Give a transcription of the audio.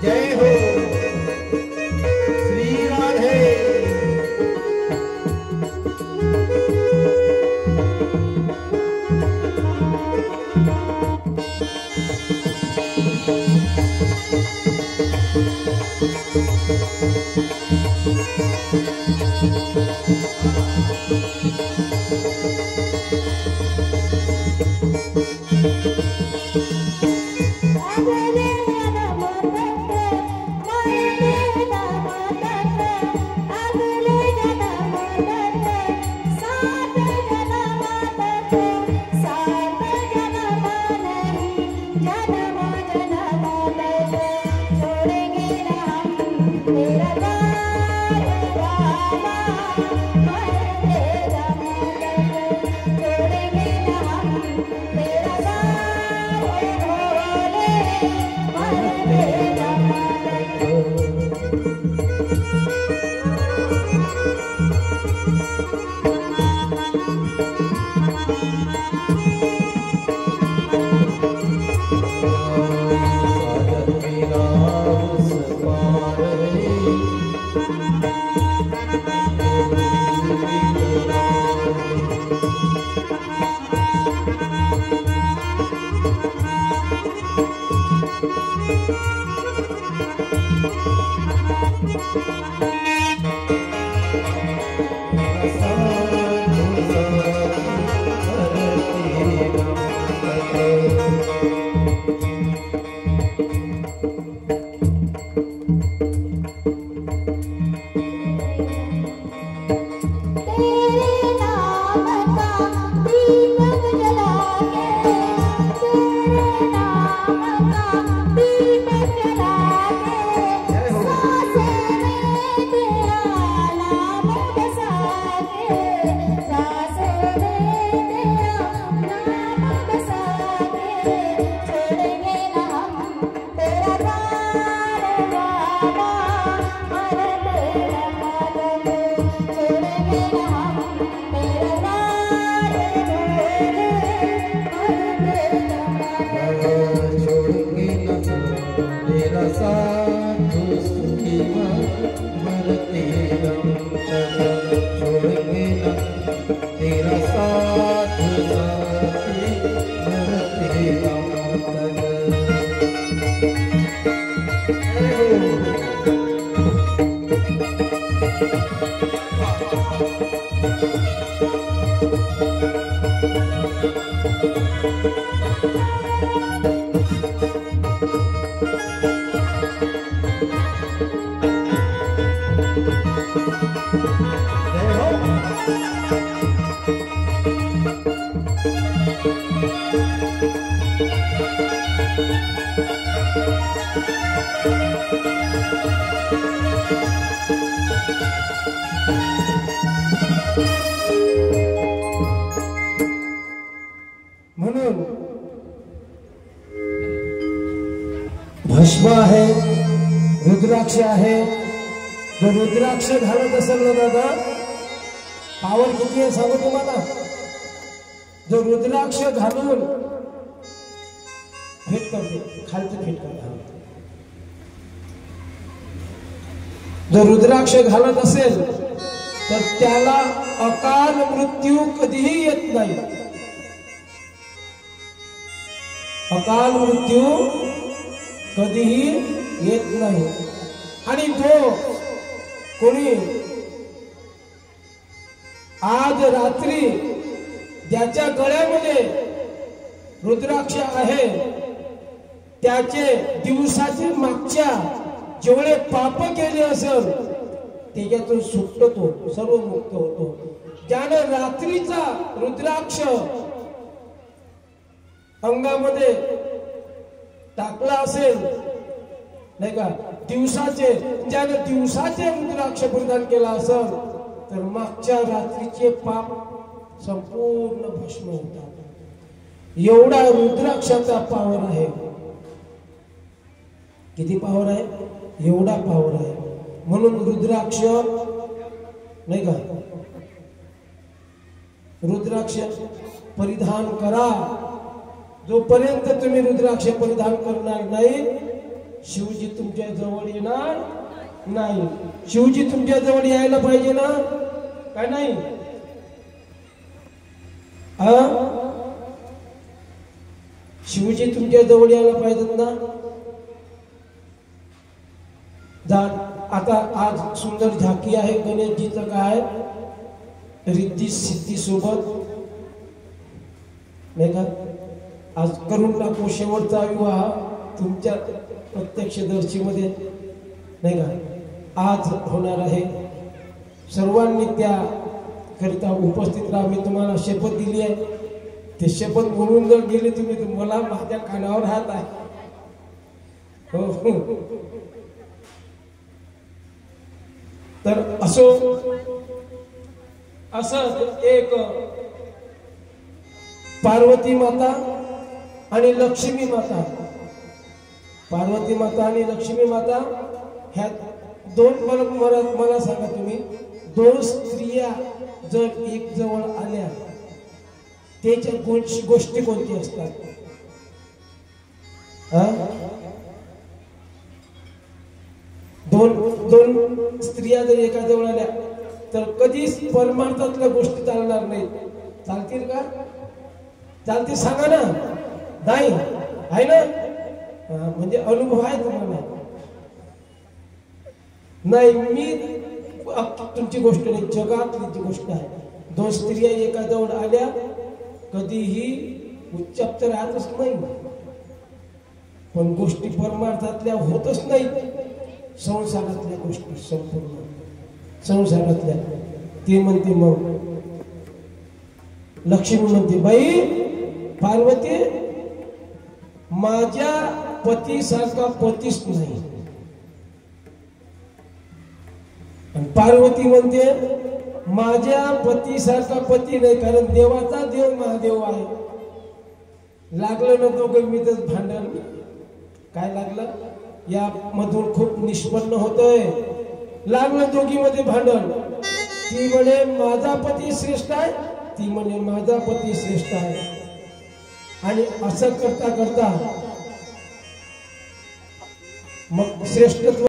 जय हो श्री राधे। भस्म आहे, रुद्राक्ष आहे. जो रुद्राक्ष घालत असेल ना दादा, पावर किती आहे सांगू तुम्हाला. जो रुद्राक्ष घालून भेट करतो, खालचं भेट करतो. जो रुद्राक्ष घालत असेल तर त्याला अकाल मृत्यू कधीही येत नाही. अकाल मृत्यू कधीही येत नाही. आणि जो कोणी आज रात्री ज्याच्या गळ्यामध्ये रुद्राक्ष आहे, त्याचे दिवसाचे मागच्या जेवढे पाप केले असेल त्याच्यातून सुटतो, तो सर्व मुक्त होतो. ज्याने रात्रीचा रुद्राक्ष अंगामध्ये टाकला असेल नाही का, ज्याने दिवसाचे रुद्राक्ष परिधान केला असेल तर मागच्या रात्रीचे पाप संपूर्ण भस्म होतात. एवढा रुद्राक्षाचा पावर आहे. किती पावर आहे? एवढा पावर आहे. म्हणून रुद्राक्ष नाही का, रुद्राक्ष परिधान करा. जोपर्यंत तुम्ही रुद्राक्ष परिधान करणार नाही, शिव तुमच्या जवळ येणार नाही. शिवजी तुमच्या जवळ यायला पाहिजे ना, काय नाही? शिवजी तुमच्या जवळ यायला पाहिजेत ना. आता आज सुंदर झाकी आहे गणेशजीचं, काय रिद्धी सिद्धी सोबत नाही का. आज करून टाकू शेवटचा विवाह तुमच्या प्रत्यक्षदर्शीमध्ये नाही का आज होणार आहे. सर्वांनी त्या करिता उपस्थित राहा. मी तुम्हाला शपथ दिली आहे, ते शपथ म्हणून जर गेले तुम्ही तर मला माझ्या कानावर राहत आहे. हो तर असं एक पार्वती माता आणि लक्ष्मी माता, पार्वती माता आणि लक्ष्मी माता ह्या दोन, मला सांगा तुम्ही, दोन स्त्रिया जर एक जवळ आल्या त्याच्या गोष्टी कोणती असतात? दोन स्त्रिया जर एका जवळ आल्या तर कधीच परमार्थातल्या गोष्टी चालणार नाही. चालतील का? चालतील? सांगा ना. नाही आहे ना, म्हणजे अनुभव आहे तुम्हाला. नाही, मी तुमची गोष्ट नाही, जगातली गोष्ट आहे. दोन स्त्रिया एका जवळ आल्या कधीही उच्चाप्त राहतच नाही, पण गोष्टी परमार्थातल्या होतच नाही. संसारातल्या गोष्टी, संपूर्ण संसारातल्या. ते म्हणते, मग लक्ष्मी म्हणते, बाई पार्वती माझ्या पतीसारखा पतीच नाही. आणि पार्वती म्हणते माझ्या पतीसारखा पती नाही, कारण देवाचा देव महादेव आहे. लागलं ना दोघं मीच भांडण. काय लागलं? या मधून खूप निष्पन्न होतंय. लागलं दोघी मध्ये भांडण. ती म्हणे माझा पती श्रेष्ठ आहे, ती म्हणे माझा पती श्रेष्ठ आहे. आणि असं करता करता मग श्रेष्ठत्व